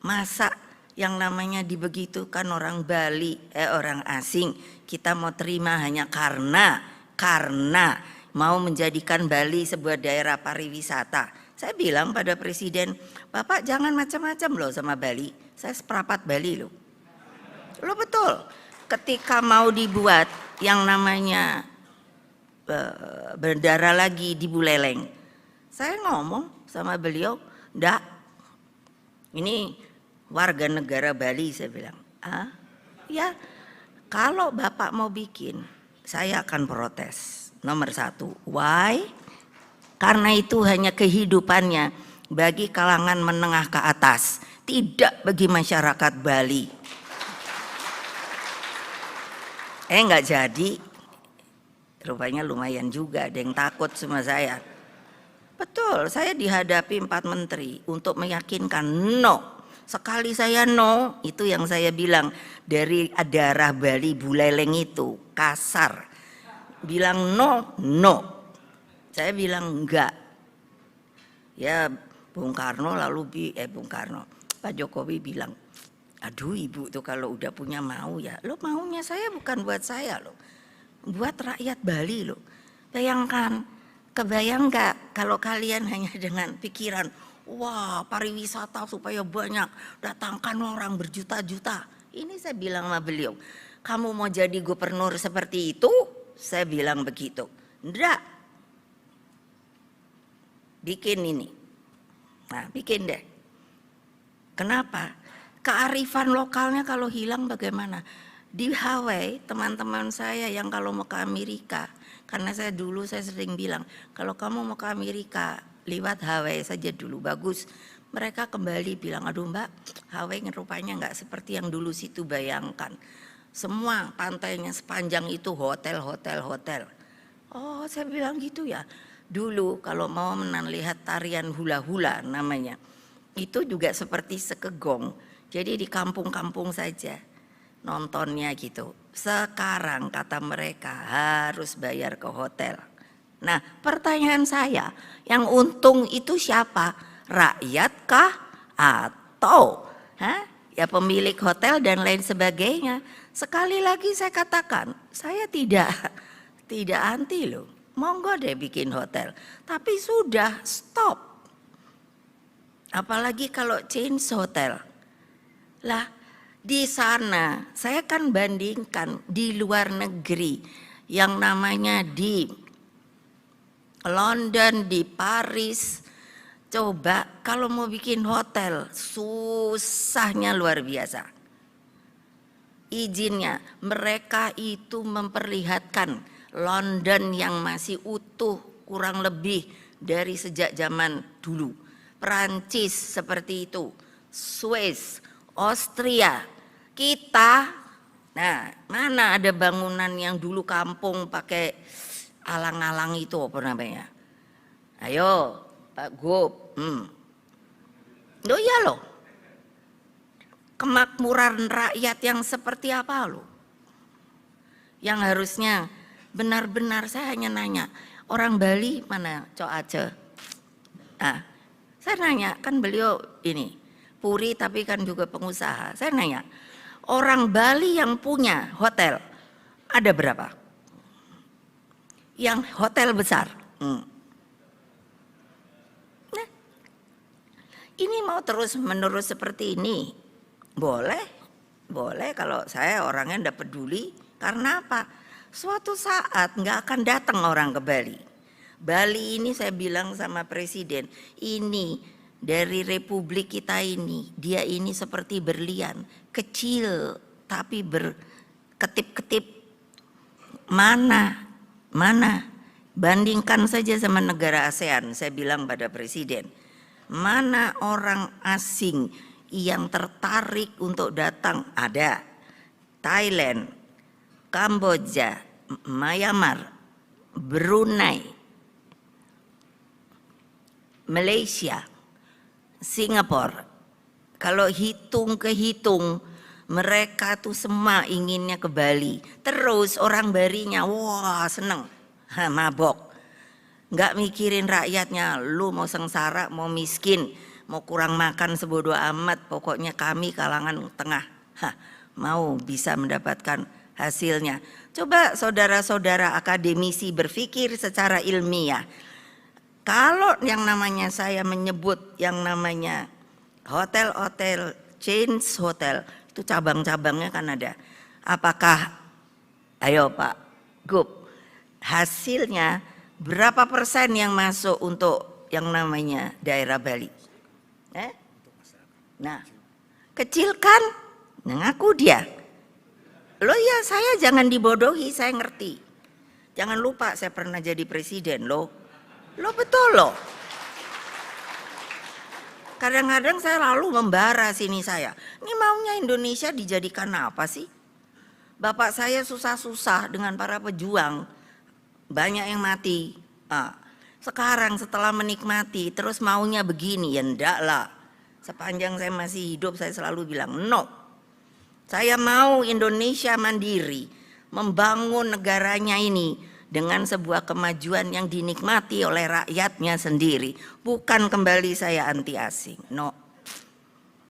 Masa yang namanya dibegitukan orang Bali, orang asing, kita mau terima hanya karena mau menjadikan Bali sebuah daerah pariwisata. Saya bilang pada Presiden, Bapak jangan macam-macam loh sama Bali. Saya seprapat Bali loh. Loh betul. Ketika mau dibuat yang namanya bandara lagi di Buleleng, saya ngomong sama beliau, ndak, ini warga negara Bali, saya bilang. Ya, kalau Bapak mau bikin, saya akan protes. Nomor 1, why? Karena itu hanya kehidupannya bagi kalangan menengah ke atas, tidak bagi masyarakat Bali. Nggak jadi. Rupanya lumayan juga, ada yang takut sama saya. Betul, saya dihadapi 4 menteri untuk meyakinkan no. Sekali saya no, itu yang saya bilang dari daerah Bali Buleleng itu kasar. Bilang no, no. Saya bilang enggak. Ya Bung Karno lalu Pak Jokowi bilang, aduh ibu tuh kalau udah punya mau ya, lo maunya saya bukan buat saya loh, buat rakyat Bali loh. Bayangkan, kebayang nggak kalau kalian hanya dengan pikiran, wah pariwisata supaya banyak, datangkan orang berjuta-juta. Ini saya bilang sama beliau, kamu mau jadi gubernur seperti itu? Saya bilang begitu. Enggak. Bikin ini. Nah bikin deh. Kenapa? Kearifan lokalnya kalau hilang bagaimana? Di Hawaii teman-teman saya yang kalau mau ke Amerika, karena saya sering bilang kalau kamu mau ke Amerika lewat Hawaii saja dulu bagus. Mereka kembali bilang, aduh Mbak, Hawaii rupanya nggak seperti yang dulu situ bayangkan. Semua pantainya sepanjang itu hotel. Oh saya bilang gitu ya. Dulu kalau mau lihat tarian hula-hula namanya, itu juga seperti sekegong. Jadi di kampung-kampung saja nontonnya gitu. Sekarang kata mereka harus bayar ke hotel. Nah pertanyaan saya, yang untung itu siapa? Rakyat kah? Atau ya pemilik hotel dan lain sebagainya? Sekali lagi saya katakan, saya tidak anti loh. Monggo deh bikin hotel. Tapi sudah stop. Apalagi kalau change hotel. Lah di sana saya kan bandingkan di luar negeri yang namanya di London, di Paris. Coba kalau mau bikin hotel susahnya luar biasa. Izinnya mereka itu memperlihatkan London yang masih utuh kurang lebih dari sejak zaman dulu. Perancis seperti itu, Swiss, Austria, kita, nah mana ada bangunan yang dulu kampung pakai alang-alang itu apa namanya? Ayo Pak Gub, loh iya loh, kemakmuran rakyat yang seperti apa loh? Yang harusnya benar-benar saya hanya nanya, orang Bali mana Cok Aceh? Saya nanya, kan beliau ini Puri tapi kan juga pengusaha. Saya nanya, orang Bali yang punya hotel ada berapa? Yang hotel besar. Nah, ini mau terus menerus seperti ini, boleh kalau saya orangnya ndak peduli. Karena apa? Suatu saat nggak akan datang orang ke Bali. Bali ini saya bilang sama Presiden, ini dari republik kita ini, dia ini seperti berlian, kecil tapi berketip-ketip. Mana? Bandingkan saja sama negara ASEAN, saya bilang pada Presiden. Mana orang asing yang tertarik untuk datang? Ada. Thailand, Kamboja, Myanmar, Brunei, Malaysia, Singapura. Kalau hitung mereka tuh semua inginnya ke Bali. Terus orang Balinya wah seneng, mabok. Nggak mikirin rakyatnya, lu mau sengsara mau miskin, mau kurang makan sebodoh amat, pokoknya kami kalangan tengah mau bisa mendapatkan hasilnya. Coba saudara-saudara akademisi berpikir secara ilmiah. Kalau yang namanya saya menyebut yang namanya hotel-hotel, chains hotel, itu cabang-cabangnya kan ada. Apakah, ayo Pak Gub, hasilnya berapa persen yang masuk untuk yang namanya daerah Bali? Nah, kecil kan? Ngaku dia. Loh ya, saya jangan dibodohi, saya ngerti. Jangan lupa saya pernah jadi presiden loh. Loh betul loh. Kadang-kadang saya lalu membara sini saya. Ini maunya Indonesia dijadikan apa sih? Bapak saya susah-susah dengan para pejuang. Banyak yang mati. Sekarang setelah menikmati terus maunya begini, ya enggak lah. Sepanjang saya masih hidup saya selalu bilang no. Saya mau Indonesia mandiri, membangun negaranya ini dengan sebuah kemajuan yang dinikmati oleh rakyatnya sendiri. Bukan kembali saya anti asing, no.